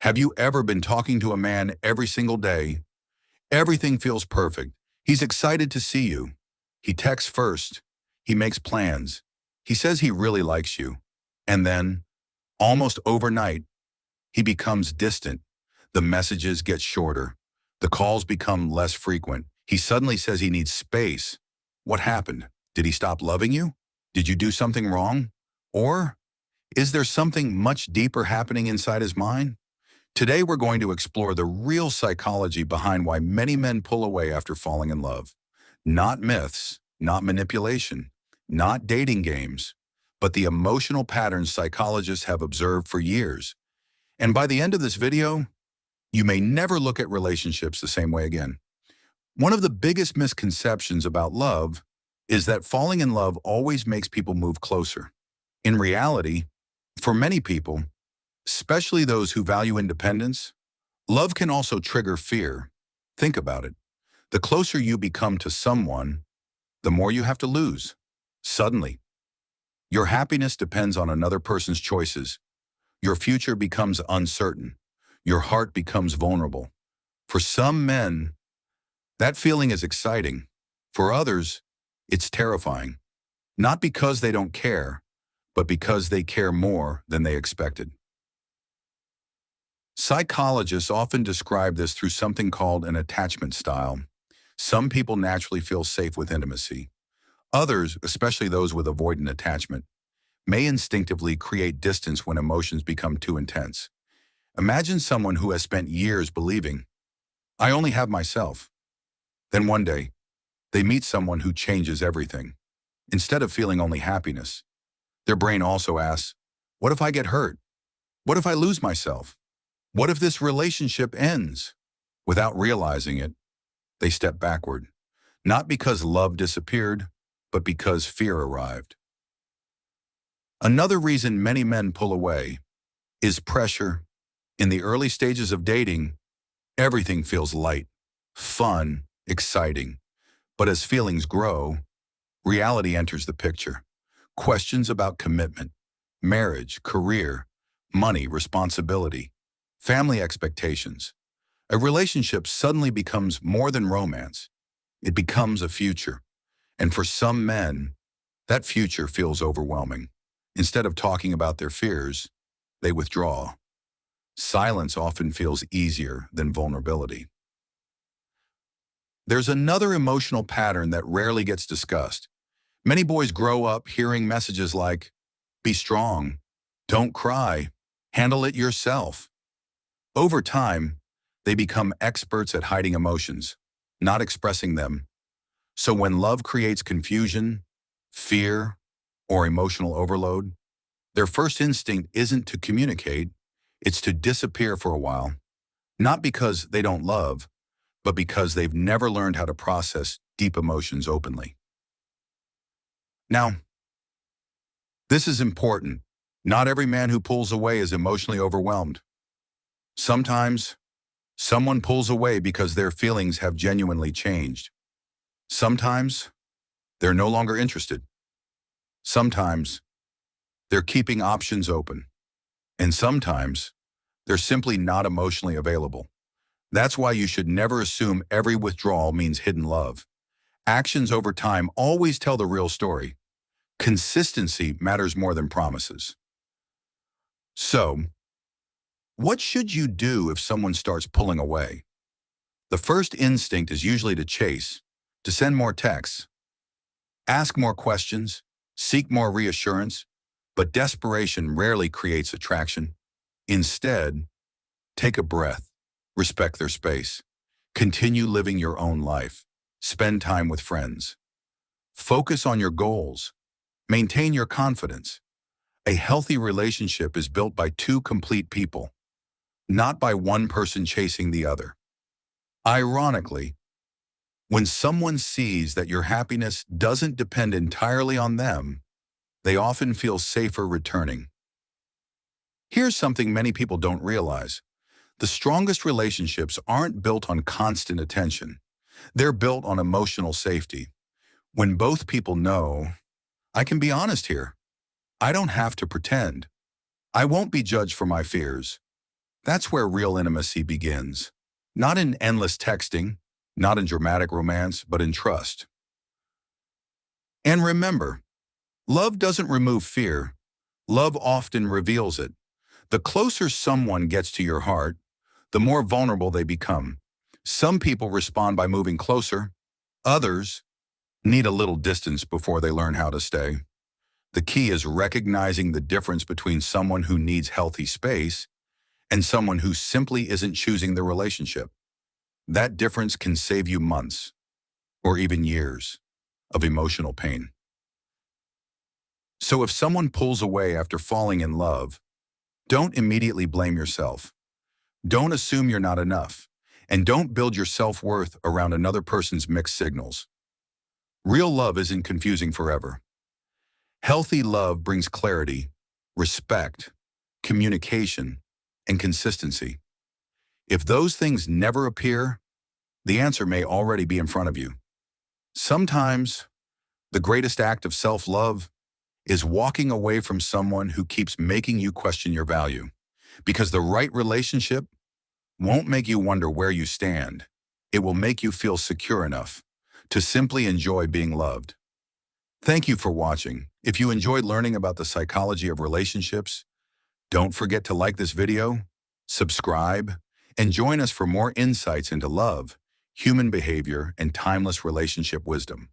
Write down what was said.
Have you ever been talking to a man every single day? Everything feels perfect. He's excited to see you. He texts first. He makes plans. He says he really likes you. And then, almost overnight, he becomes distant. The messages get shorter. The calls become less frequent. He suddenly says he needs space. What happened? Did he stop loving you? Did you do something wrong? Or is there something much deeper happening inside his mind? Today we're going to explore the real psychology behind why many men pull away after falling in love. Not myths, not manipulation, not dating games, but the emotional patterns psychologists have observed for years. And by the end of this video, you may never look at relationships the same way again. One of the biggest misconceptions about love is that falling in love always makes people move closer. In reality, for many people, especially those who value independence, love can also trigger fear. Think about it. The closer you become to someone, the more you have to lose. Suddenly, your happiness depends on another person's choices. Your future becomes uncertain. Your heart becomes vulnerable. For some men, that feeling is exciting. For others, it's terrifying. Not because they don't care, but because they care more than they expected. Psychologists often describe this through something called an attachment style. Some people naturally feel safe with intimacy. Others, especially those with avoidant attachment, may instinctively create distance when emotions become too intense. Imagine someone who has spent years believing, "I only have myself." Then one day, they meet someone who changes everything. Instead of feeling only happiness, their brain also asks, "What if I get hurt? What if I lose myself? What if this relationship ends?" Without realizing it, they step backward, not because love disappeared, but because fear arrived. Another reason many men pull away is pressure. In the early stages of dating, everything feels light, fun, exciting. But as feelings grow, reality enters the picture. Questions about commitment, marriage, career, money, responsibility, family expectations. A relationship suddenly becomes more than romance. It becomes a future. And for some men, that future feels overwhelming. Instead of talking about their fears, they withdraw. Silence often feels easier than vulnerability. There's another emotional pattern that rarely gets discussed. Many boys grow up hearing messages like, "Be strong, don't cry, handle it yourself." Over time, they become experts at hiding emotions, not expressing them. So when love creates confusion, fear, or emotional overload, their first instinct isn't to communicate, it's to disappear for a while. Not because they don't love, but because they've never learned how to process deep emotions openly. Now, this is important. Not every man who pulls away is emotionally overwhelmed. Sometimes, someone pulls away because their feelings have genuinely changed. Sometimes, they're no longer interested. Sometimes, they're keeping options open. And sometimes, they're simply not emotionally available. That's why you should never assume every withdrawal means hidden love. Actions over time always tell the real story. Consistency matters more than promises. So, what should you do if someone starts pulling away? The first instinct is usually to chase, to send more texts, ask more questions, seek more reassurance, but desperation rarely creates attraction. Instead, take a breath, respect their space, continue living your own life, spend time with friends. Focus on your goals, maintain your confidence. A healthy relationship is built by two complete people, not by one person chasing the other. Ironically, when someone sees that your happiness doesn't depend entirely on them, they often feel safer returning. Here's something many people don't realize. The strongest relationships aren't built on constant attention. They're built on emotional safety. When both people know, "I can be honest here. I don't have to pretend. I won't be judged for my fears." That's where real intimacy begins. Not in endless texting, not in dramatic romance, but in trust. And remember, love doesn't remove fear. Love often reveals it. The closer someone gets to your heart, the more vulnerable they become. Some people respond by moving closer. Others need a little distance before they learn how to stay. The key is recognizing the difference between someone who needs healthy space and someone who simply isn't choosing the relationship. That difference can save you months or even years of emotional pain. So if someone pulls away after falling in love, don't immediately blame yourself. Don't assume you're not enough, and don't build your self-worth around another person's mixed signals. Real love isn't confusing forever. Healthy love brings clarity, respect, communication, and consistency. If those things never appear, the answer may already be in front of you. Sometimes, the greatest act of self-love is walking away from someone who keeps making you question your value, because the right relationship won't make you wonder where you stand. It will make you feel secure enough to simply enjoy being loved. Thank you for watching. If you enjoyed learning about the psychology of relationships, don't forget to like this video, subscribe, and join us for more insights into love, human behavior, and timeless relationship wisdom.